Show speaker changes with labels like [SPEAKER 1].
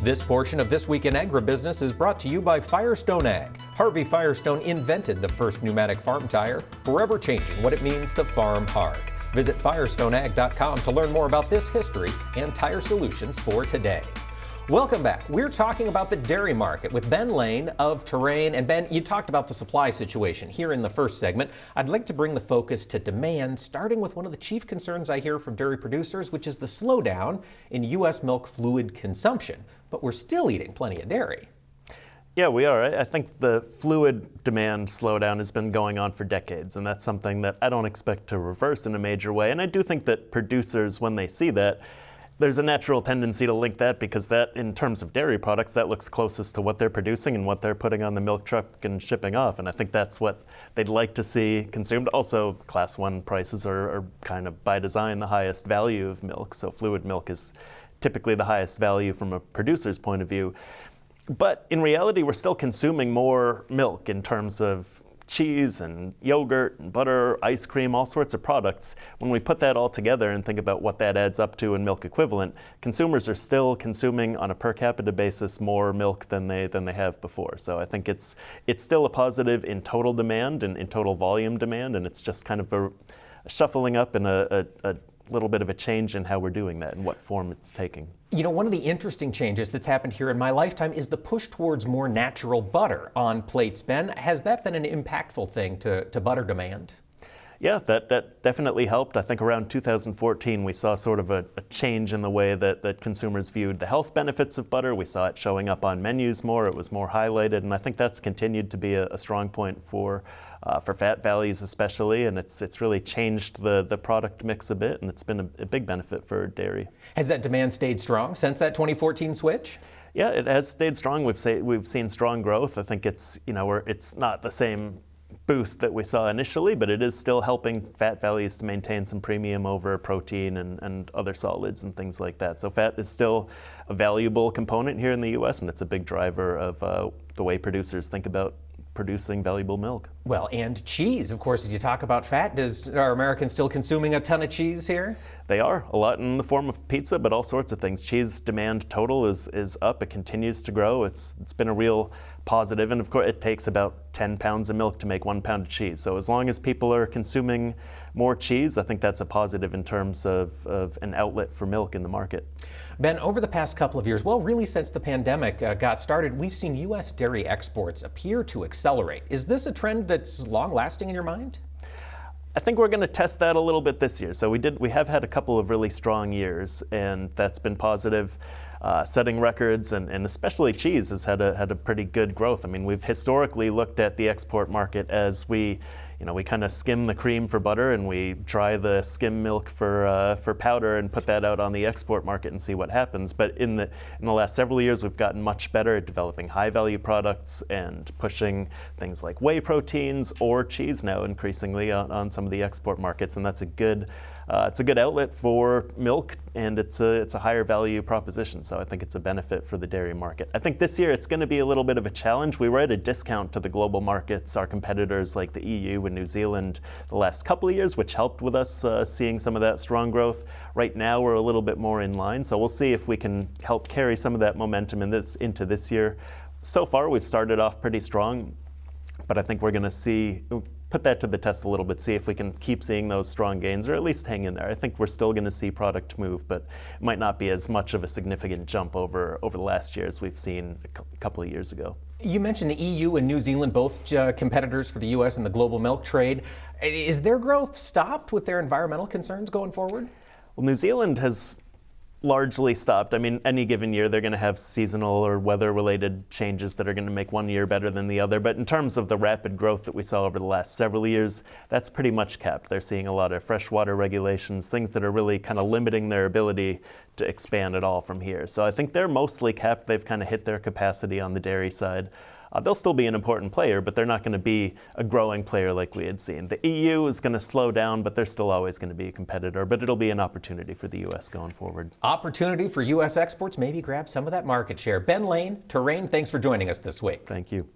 [SPEAKER 1] This portion of This Week in Agribusiness is brought to you by Firestone Ag. Harvey Firestone invented the first pneumatic farm tire, forever changing what it means to farm hard. Visit firestoneag.com to learn more about this history and tire solutions for today. Welcome back. We're talking about the dairy market with Ben Laine of Terrain. And Ben, you talked about the supply situation here in the first segment. I'd like to bring the focus to demand, starting with one of the chief concerns I hear from dairy producers, which is the slowdown in U.S. milk fluid consumption. But we're still eating plenty of dairy.
[SPEAKER 2] Yeah, we are. I think the fluid demand slowdown has been going on for decades, and that's something that I don't expect to reverse in a major way. And I do think that producers, when they see that, there's a natural tendency to link that because that, in terms of dairy products, that looks closest to what they're producing and what they're putting on the milk truck and shipping off. And I think that's what they'd like to see consumed. Also, Class 1 prices are kind of by design the highest value of milk. So fluid milk is typically the highest value from a producer's point of view. But in reality, we're still consuming more milk in terms of cheese and yogurt and butter, ice cream, all sorts of products. When we put that all together and think about what that adds up to in milk equivalent, consumers are still consuming on a per capita basis more milk than they have before. So I think it's still a positive in total demand and in total volume demand, and it's just kind of a shuffling up and a little bit of a change in how we're doing that and what form it's taking.
[SPEAKER 1] You know, one of the interesting changes that's happened here in my lifetime is the push towards more natural butter on plates, Ben. Has that been an impactful thing to butter demand?
[SPEAKER 2] Yeah, that definitely helped. I think around 2014 we saw sort of a change in the way that consumers viewed the health benefits of butter. We saw it showing up on menus more. It was more highlighted, and I think that's continued to be a strong point for fat values especially, and it's really changed the product mix a bit, and it's been a big benefit for dairy.
[SPEAKER 1] Has that demand stayed strong since that 2014 switch?
[SPEAKER 2] Yeah, it has stayed strong. We've seen strong growth. I think it's not the same boost that we saw initially, but it is still helping fat values to maintain some premium over protein and other solids and things like that. So fat is still a valuable component here in the U.S., and it's a big driver of the way producers think about producing valuable milk.
[SPEAKER 1] Well, and cheese, of course. If you talk about fat, are Americans still consuming a ton of cheese here?
[SPEAKER 2] They are, a lot in the form of pizza, but all sorts of things. Cheese demand total is up. It continues to grow. It's been a real positive, and of course it takes about 10 pounds of milk to make 1 pound of cheese. So as long as people are consuming more cheese, I think that's a positive in terms of an outlet for milk in the market.
[SPEAKER 1] Ben, over the past couple of years, well, really since the pandemic got started, we've seen U.S. dairy exports appear to accelerate. Is this a trend that's long-lasting in your mind?
[SPEAKER 2] I think we're going to test that a little bit this year. So we have had a couple of really strong years, and that's been positive. Setting records, and especially cheese has had a pretty good growth. I mean, we've historically looked at the export market as we kind of skim the cream for butter and we dry the skim milk for powder and put that out on the export market and see what happens. But in the last several years, we've gotten much better at developing high-value products and pushing things like whey proteins or cheese now increasingly on some of the export markets, and that's a good outlet for milk, and it's a higher value proposition. So I think it's a benefit for the dairy market. I think this year it's going to be a little bit of a challenge. We were at a discount to the global markets, our competitors like the EU and New Zealand, the last couple of years, which helped with us seeing some of that strong growth. Right now we're a little bit more in line, so we'll see if we can help carry some of that momentum into this year. So far we've started off pretty strong, but I think we're going to put that to the test a little bit, see if we can keep seeing those strong gains or at least hang in there. I think we're still going to see product move, but it might not be as much of a significant jump over the last year as we've seen a couple of years ago.
[SPEAKER 1] You mentioned the EU and New Zealand, both competitors for the U.S. in the global milk trade. Is their growth stopped with their environmental concerns going forward?
[SPEAKER 2] Well, New Zealand has largely stopped. I mean, any given year they're going to have seasonal or weather-related changes that are going to make one year better than the other. But in terms of the rapid growth that we saw over the last several years, that's pretty much capped. They're seeing a lot of freshwater regulations, things that are really kind of limiting their ability to expand at all from here. So I think they're mostly capped. They've kind of hit their capacity on the dairy side. They'll still be an important player, but they're not going to be a growing player like we had seen. The EU is going to slow down, but they're still always going to be a competitor. But it'll be an opportunity for the U.S. going forward.
[SPEAKER 1] Opportunity for U.S. exports, maybe grab some of that market share. Ben Laine, Terrain, thanks for joining us this week.
[SPEAKER 2] Thank you.